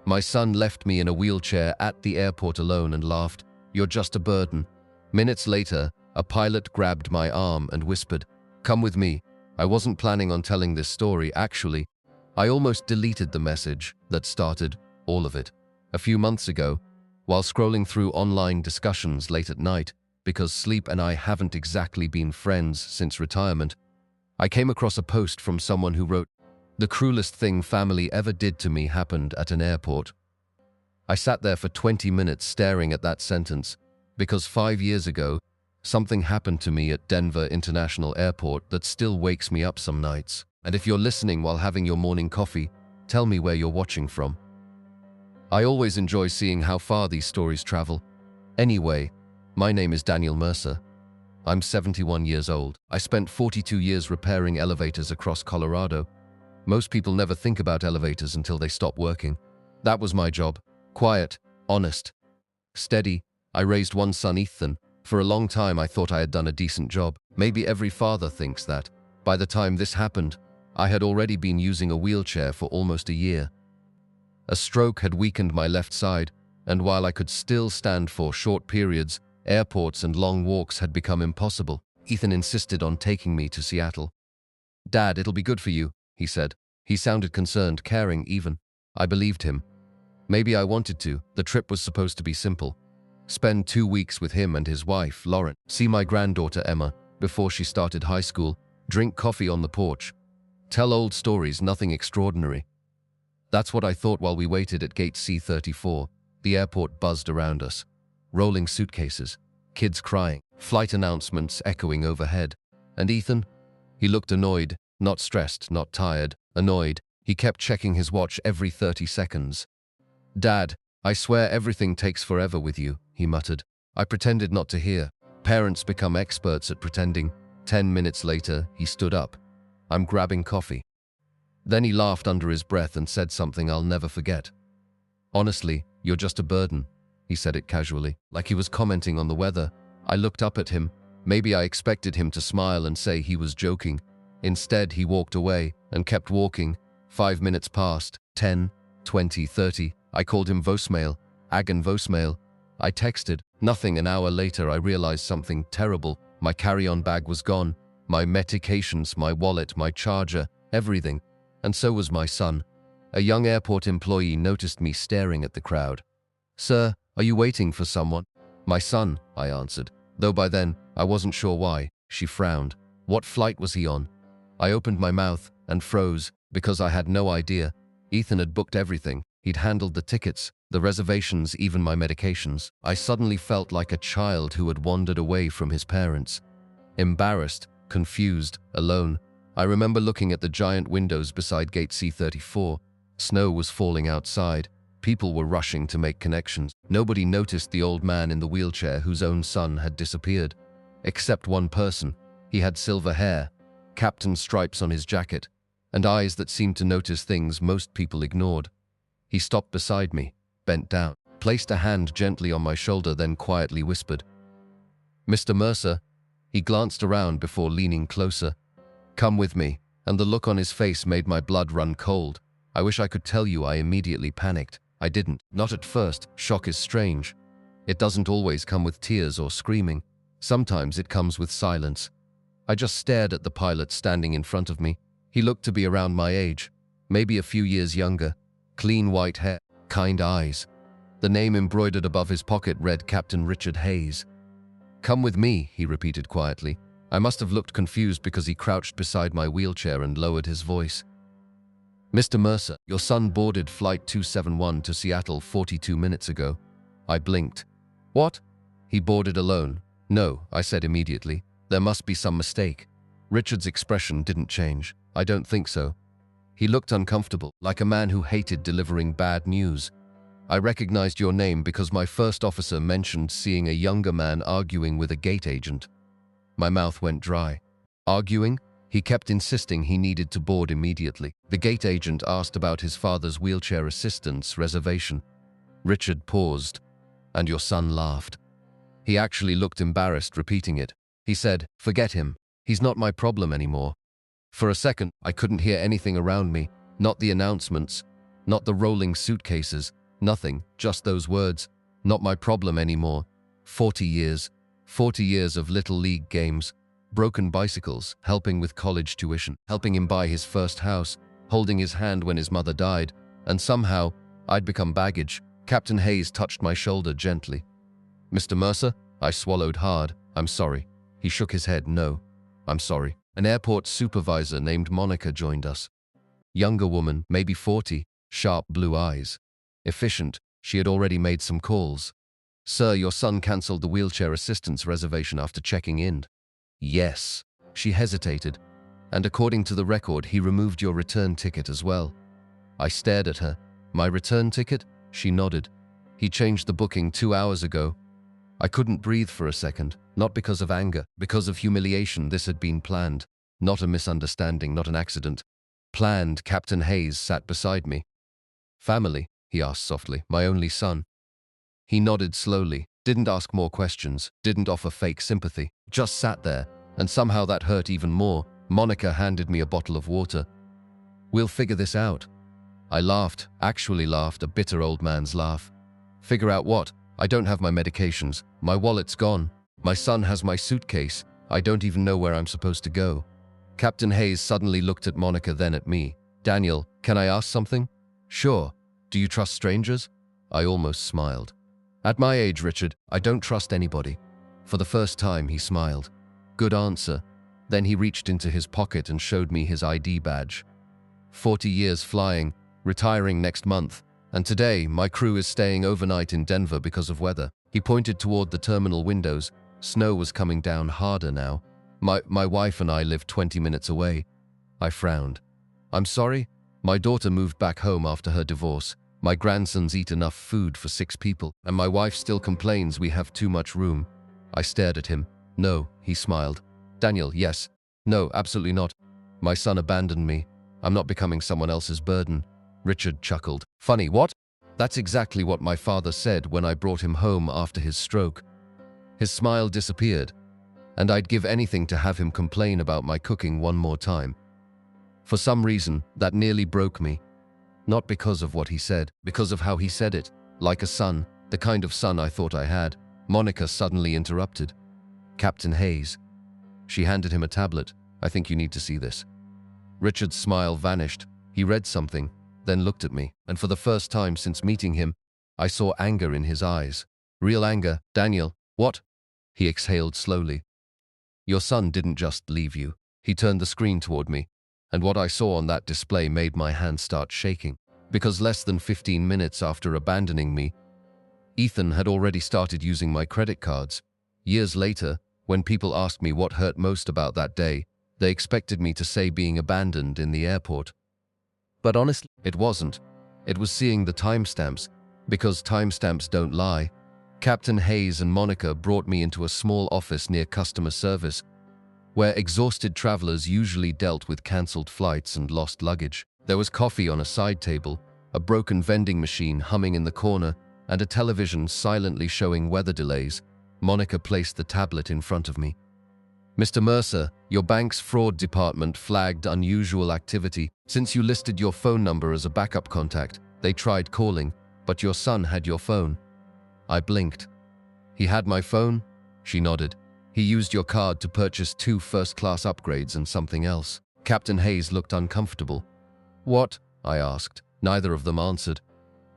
My son left me in a wheelchair at the airport alone and laughed, "You're just a burden." Minutes later, a pilot grabbed my arm and whispered, "Come with me." I wasn't planning on telling this story, actually. I almost deleted the message that started all of it. A few months ago, while scrolling through online discussions late at night, because Sleep and I haven't exactly been friends since retirement, I came across a post from someone who wrote, "The cruelest thing family ever did to me happened at an airport." I sat there for 20 minutes staring at that sentence, because 5 years ago, something happened to me at Denver International Airport that still wakes me up some nights. And if you're listening while having your morning coffee, tell me where you're watching from. I always enjoy seeing how far these stories travel. Anyway, my name is Daniel Mercer. I'm 71 years old. I spent 42 years repairing elevators across Colorado. Most people never think about elevators until they stop working. That was my job. Quiet, honest, steady. I raised one son, Ethan. For a long time, I thought I had done a decent job. Maybe every father thinks that. By the time this happened, I had already been using a wheelchair for almost a year. A stroke had weakened my left side, and while I could still stand for short periods, airports and long walks had become impossible. Ethan insisted on taking me to Seattle. "Dad, it'll be good for you," he said. He sounded concerned, caring even. I believed him. Maybe I wanted to. The trip was supposed to be simple. Spend 2 weeks with him and his wife, Lauren. See my granddaughter, Emma, before she started high school. Drink coffee on the porch. Tell old stories, nothing extraordinary. That's what I thought while we waited at gate C-34. The airport buzzed around us. Rolling suitcases, kids crying, flight announcements echoing overhead. And Ethan? He looked annoyed, not stressed, not tired, annoyed. He kept checking his watch every 30 seconds. "Dad, I swear everything takes forever with you," he muttered. I pretended not to hear. Parents become experts at pretending. 10 minutes later, he stood up. "I'm grabbing coffee." Then he laughed under his breath and said something I'll never forget. "Honestly, you're just a burden." He said it casually, like he was commenting on the weather. I looked up at him. Maybe I expected him to smile and say he was joking. Instead, he walked away and kept walking. 5 minutes passed, 10, 20, 30. I called him voicemail, Agan voicemail. I texted, nothing. An hour later, I realized something terrible. My carry-on bag was gone. My medications, my wallet, my charger, everything. And so was my son. A young airport employee noticed me staring at the crowd. "Sir, are you waiting for someone?" "My son," I answered, though by then I wasn't sure why. She frowned. "What flight was he on?" I opened my mouth and froze because I had no idea. Ethan had booked everything. He'd handled the tickets, the reservations, even my medications. I suddenly felt like a child who had wandered away from his parents. Embarrassed, confused, alone. I remember looking at the giant windows beside gate C-34. Snow was falling outside. People were rushing to make connections. Nobody noticed the old man in the wheelchair whose own son had disappeared. Except one person. He had silver hair, captain stripes on his jacket, and eyes that seemed to notice things most people ignored. He stopped beside me, bent down, placed a hand gently on my shoulder, then quietly whispered, "Mr. Mercer." He glanced around before leaning closer. "Come with me," and the look on his face made my blood run cold. I wish I could tell you I immediately panicked. I didn't. Not at first. Shock is strange. It doesn't always come with tears or screaming. Sometimes it comes with silence. I just stared at the pilot standing in front of me. He looked to be around my age, maybe a few years younger. Clean white hair, kind eyes. The name embroidered above his pocket read Captain Richard Hayes. "Come with me," he repeated quietly. I must have looked confused because he crouched beside my wheelchair and lowered his voice. "Mr. Mercer, your son boarded Flight 271 to Seattle 42 minutes ago." I blinked. "What?" "He boarded alone." "No," I said immediately. "There must be some mistake." Richard's expression didn't change. "I don't think so." He looked uncomfortable, like a man who hated delivering bad news. "I recognized your name because my first officer mentioned seeing a younger man arguing with a gate agent." My mouth went dry. "Arguing?" He kept insisting he needed to board immediately. The gate agent asked about his father's wheelchair assistance reservation. Richard paused, and your son laughed. He actually looked embarrassed repeating it. He said, "Forget him. He's not my problem anymore." For a second, I couldn't hear anything around me, not the announcements, Not the rolling suitcases, nothing, just those words. Not my problem anymore. 40 years. 40 years of little league games, broken bicycles, helping with college tuition, helping him buy his first house, holding his hand when his mother died, and somehow I'd become baggage. Captain Hayes touched my shoulder gently. "Mr. Mercer?" I swallowed hard. "I'm sorry." He shook his head. "No, I'm sorry." An airport supervisor named Monica joined us. Younger woman, maybe 40, sharp blue eyes. Efficient, she had already made some calls. "Sir, your son cancelled the wheelchair assistance reservation after checking in." "Yes." She hesitated. "And according to the record, he removed your return ticket as well." I stared at her. "My return ticket?" She nodded. "He changed the booking 2 hours ago." I couldn't breathe for a second, not because of anger, because of humiliation. This had been planned. Not a misunderstanding, not an accident. Planned. Captain Hayes sat beside me. "Family?" he asked softly. "My only son." He nodded slowly, didn't ask more questions, didn't offer fake sympathy, just sat there, and somehow that hurt even more. Monica handed me a bottle of water. "We'll figure this out." I laughed, actually laughed, a bitter old man's laugh. "Figure out what? I don't have my medications. My wallet's gone. My son has my suitcase. I don't even know where I'm supposed to go." Captain Hayes suddenly looked at Monica, then at me. "Daniel, can I ask something?" "Sure. Do you trust strangers?" I almost smiled. "At my age, Richard, I don't trust anybody." For the first time, he smiled. "Good answer." Then he reached into his pocket and showed me his ID badge. 40 years flying, retiring next month, and today my crew is staying overnight in Denver because of weather. He pointed toward the terminal windows. Snow was coming down harder now. My wife and I live 20 minutes away." I frowned. "I'm sorry? My daughter moved back home after her divorce. My grandsons eat enough food for 6 people, and my wife still complains we have too much room." I stared at him. "No," he smiled. "Daniel, yes. No, absolutely not. My son abandoned me. I'm not becoming someone else's burden." Richard chuckled. "Funny, what?" "That's exactly what my father said when I brought him home after his stroke." His smile disappeared, and I'd give anything to have him complain about my cooking one more time. For some reason, that nearly broke me. Not because of what he said, because of how he said it. Like a son, the kind of son I thought I had. Monica suddenly interrupted. "Captain Hayes." She handed him a tablet. "I think you need to see this." Richard's smile vanished. He read something, then looked at me, and for the first time since meeting him, I saw anger in his eyes. Real anger. "Daniel, what?" He exhaled slowly. "Your son didn't just leave you." He turned the screen toward me, and what I saw on that display made my hand start shaking. Because less than 15 minutes after abandoning me, Ethan had already started using my credit cards. Years later, when people asked me what hurt most about that day, they expected me to say being abandoned in the airport. But honestly, it wasn't. It was seeing the timestamps, because timestamps don't lie. Captain Hayes and Monica brought me into a small office near customer service, where exhausted travelers usually dealt with cancelled flights and lost luggage. There was coffee on a side table, a broken vending machine humming in the corner, and a television silently showing weather delays. Monica placed the tablet in front of me. "Mr. Mercer, your bank's fraud department flagged unusual activity. Since you listed your phone number as a backup contact, they tried calling, but your son had your phone." I blinked. "He had my phone?" She nodded. "He used your card to purchase 2 first-class upgrades and something else." Captain Hayes looked uncomfortable. "What?" I asked. Neither of them answered.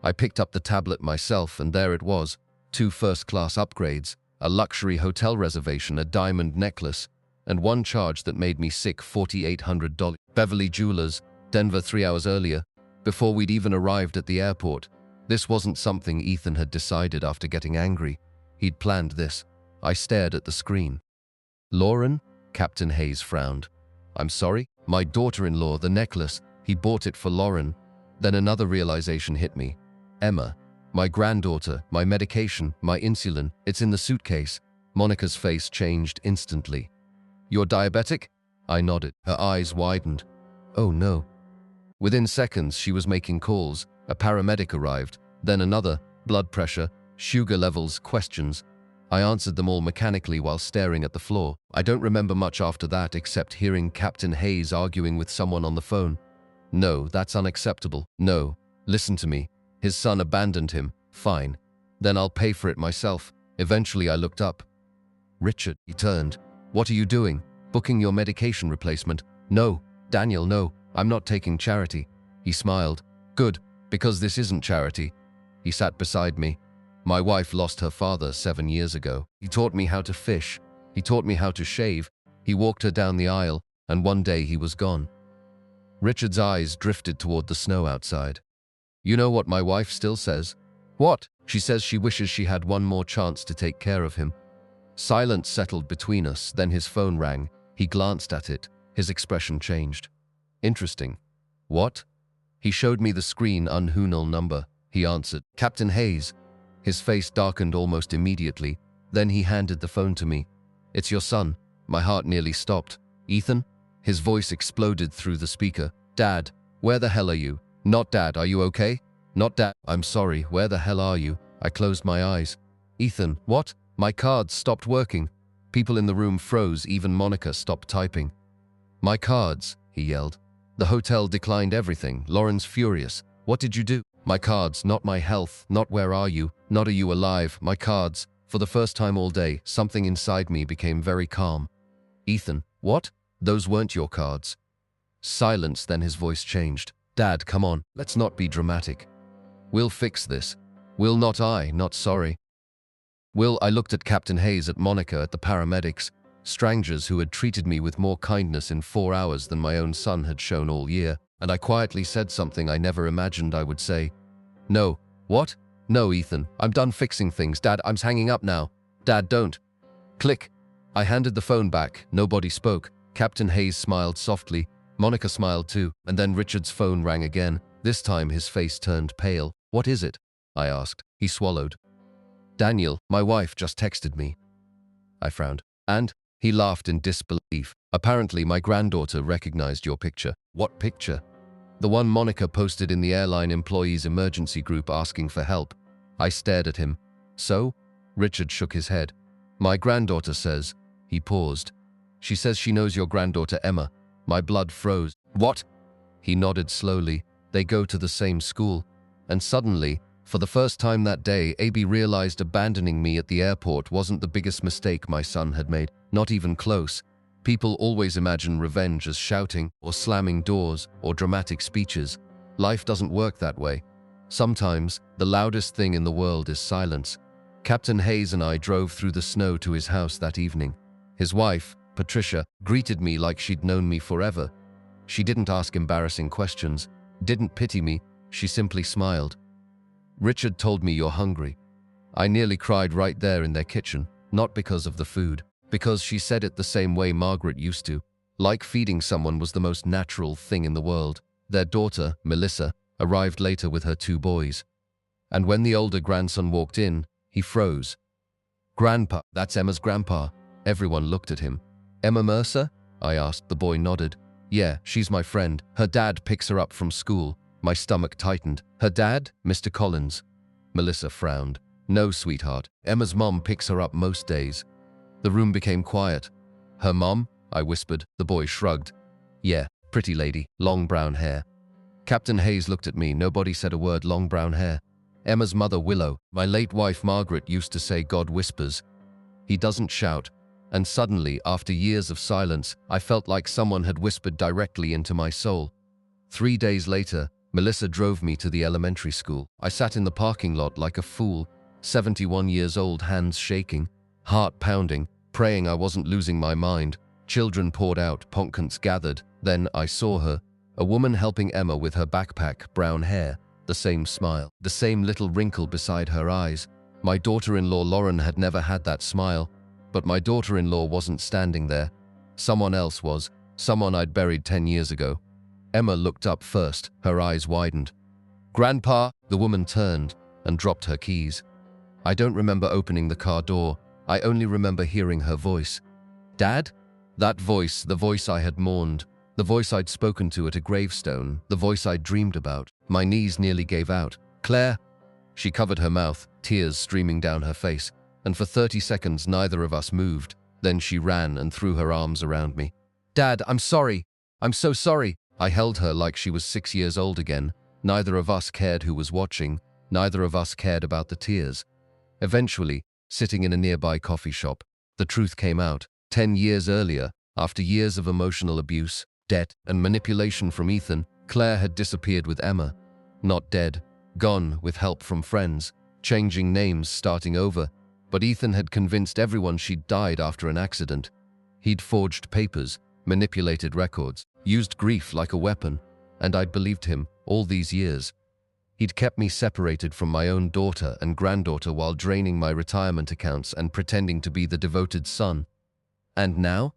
I picked up the tablet myself, and there it was. 2 first-class upgrades, a luxury hotel reservation, a diamond necklace, and one charge that made me sick, $4,800. Beverly Jewelers, Denver 3 hours earlier, before we'd even arrived at the airport. This wasn't something Ethan had decided after getting angry. He'd planned this. I stared at the screen. "Lauren?" Captain Hayes frowned. "I'm sorry? My daughter-in-law, the necklace. He bought it for Lauren." Then another realization hit me. Emma. My granddaughter, my medication, my insulin, it's in the suitcase. Monica's face changed instantly. "You're diabetic?" I nodded. Her eyes widened. "Oh no." Within seconds, she was making calls. A paramedic arrived, then another, blood pressure, sugar levels, questions. I answered them all mechanically while staring at the floor. I don't remember much after that except hearing Captain Hayes arguing with someone on the phone. "No, that's unacceptable. No. Listen to me. His son abandoned him. Fine. Then I'll pay for it myself. Eventually I looked up. Richard, he turned. What are you doing? Booking your medication replacement? No, Daniel, no. I'm not taking charity. He smiled. Good, because this isn't charity. He sat beside me. My wife lost her father 7 years ago. He taught me how to fish. He taught me how to shave. He walked her down the aisle, and one day he was gone. Richard's eyes drifted toward the snow outside. You know what my wife still says? What? She says she wishes she had one more chance to take care of him. Silence settled between us, then his phone rang. He glanced at it. His expression changed. Interesting. What? He showed me the screen unhunal number. He answered. Captain Hayes. His face darkened almost immediately. Then he handed the phone to me. It's your son. My heart nearly stopped. Ethan? His voice exploded through the speaker. Dad, where the hell are you? Not Dad, are you okay? Not Dad, I'm sorry, where the hell are you? I closed my eyes. Ethan, what? My cards stopped working. People in the room froze, even Monica stopped typing. My cards, he yelled. The hotel declined everything. Lauren's furious. What did you do? My cards, not my health, not where are you, not are you alive, my cards. For the first time all day, something inside me became very calm. Ethan, what? Those weren't your cards. Silence, then his voice changed. Dad, come on, let's not be dramatic. We'll fix this. Will not I, not sorry. Will, I looked at Captain Hayes, at Monica, at the paramedics, strangers who had treated me with more kindness in 4 hours than my own son had shown all year, and I quietly said something I never imagined I would say. No. What? No, Ethan, I'm done fixing things. Dad, I'm hanging up now. Dad, don't. Click. I handed the phone back. Nobody spoke. Captain Hayes smiled softly. Monica smiled too, and then Richard's phone rang again. This time his face turned pale. What is it? I asked. He swallowed. Daniel, my wife just texted me. I frowned. And? He laughed in disbelief. Apparently my granddaughter recognized your picture. What picture? The one Monica posted in the airline employees' emergency group asking for help. I stared at him. So? Richard shook his head. My granddaughter says. He paused. She says she knows your granddaughter Emma. My blood froze. What? He nodded slowly. They go to the same school. And suddenly, for the first time that day, AB realized abandoning me at the airport wasn't the biggest mistake my son had made. Not even close. People always imagine revenge as shouting or slamming doors or dramatic speeches. Life doesn't work that way. Sometimes, the loudest thing in the world is silence. Captain Hayes and I drove through the snow to his house that evening. His wife, Patricia, greeted me like she'd known me forever. She didn't ask embarrassing questions, didn't pity me, she simply smiled. Richard told me you're hungry. I nearly cried right there in their kitchen, not because of the food, because she said it the same way Margaret used to. Like feeding someone was the most natural thing in the world. Their daughter, Melissa, arrived later with her 2 boys. And when the older grandson walked in, he froze. Grandpa, that's Emma's grandpa. Everyone looked at him. Emma Mercer? I asked. The boy nodded. Yeah, she's my friend. Her dad picks her up from school. My stomach tightened. Her dad? Mr. Collins. Melissa frowned. No, sweetheart. Emma's mom picks her up most days. The room became quiet. Her mom? I whispered. The boy shrugged. Yeah, pretty lady, long brown hair. Captain Hayes looked at me. Nobody said a word. Long brown hair. Emma's mother, Willow. My late wife, Margaret, used to say God whispers. He doesn't shout. And suddenly, after years of silence, I felt like someone had whispered directly into my soul. 3 days later, Melissa drove me to the elementary school. I sat in the parking lot like a fool, 71 years old, hands shaking, heart pounding, praying I wasn't losing my mind. Children poured out, pumpkins gathered. Then I saw her, a woman helping Emma with her backpack, brown hair, the same smile, the same little wrinkle beside her eyes. My daughter-in-law Lauren had never had that smile, but my daughter-in-law wasn't standing there. Someone else was, someone I'd buried 10 years ago. Emma looked up first, her eyes widened. Grandpa, the woman turned and dropped her keys. I don't remember opening the car door. I only remember hearing her voice. Dad? That voice, the voice I had mourned, the voice I'd spoken to at a gravestone, the voice I'd dreamed about. My knees nearly gave out. Claire? She covered her mouth, tears streaming down her face, and for 30 seconds neither of us moved. Then she ran and threw her arms around me. Dad, I'm sorry. I'm so sorry. I held her like she was 6 years old again. Neither of us cared who was watching, neither of us cared about the tears. Eventually, sitting in a nearby coffee shop, the truth came out. 10 years earlier, after years of emotional abuse, debt, and manipulation from Ethan, Claire had disappeared with Emma. Not dead, gone with help from friends, changing names, starting over, but Ethan had convinced everyone she'd died after an accident. He'd forged papers, manipulated records, used grief like a weapon, and I'd believed him all these years. He'd kept me separated from my own daughter and granddaughter while draining my retirement accounts and pretending to be the devoted son. And now?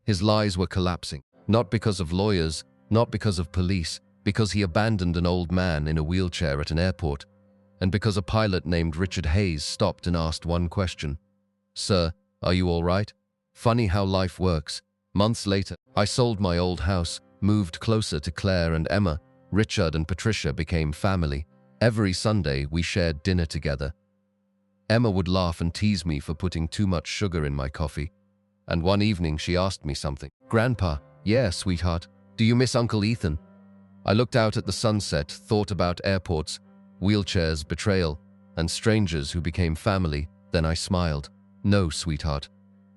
His lies were collapsing, not because of lawyers, not because of police, because he abandoned an old man in a wheelchair at an airport, and because a pilot named Richard Hayes stopped and asked one question. "Sir, are you all right?" Funny how life works. Months later, I sold my old house, moved closer to Claire and Emma. Richard and Patricia became family. Every Sunday, we shared dinner together. Emma would laugh and tease me for putting too much sugar in my coffee. And one evening, she asked me something. "Grandpa." "Yeah, sweetheart. Do you miss Uncle Ethan?" I looked out at the sunset, thought about airports, wheelchairs, betrayal, and strangers who became family. Then I smiled. "No, sweetheart.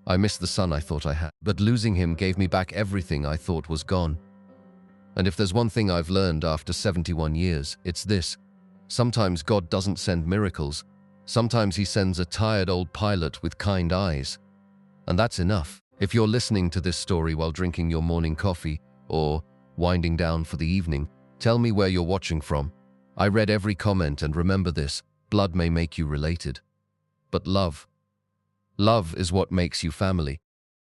I miss the son I thought I had, but losing him gave me back everything I thought was gone. And if there's one thing I've learned after 71 years, it's this. Sometimes God doesn't send miracles. Sometimes he sends a tired old pilot with kind eyes. And that's enough. If you're listening to this story while drinking your morning coffee or winding down for the evening, tell me where you're watching from. I read every comment, and remember this: blood may make you related, but love is what makes you family.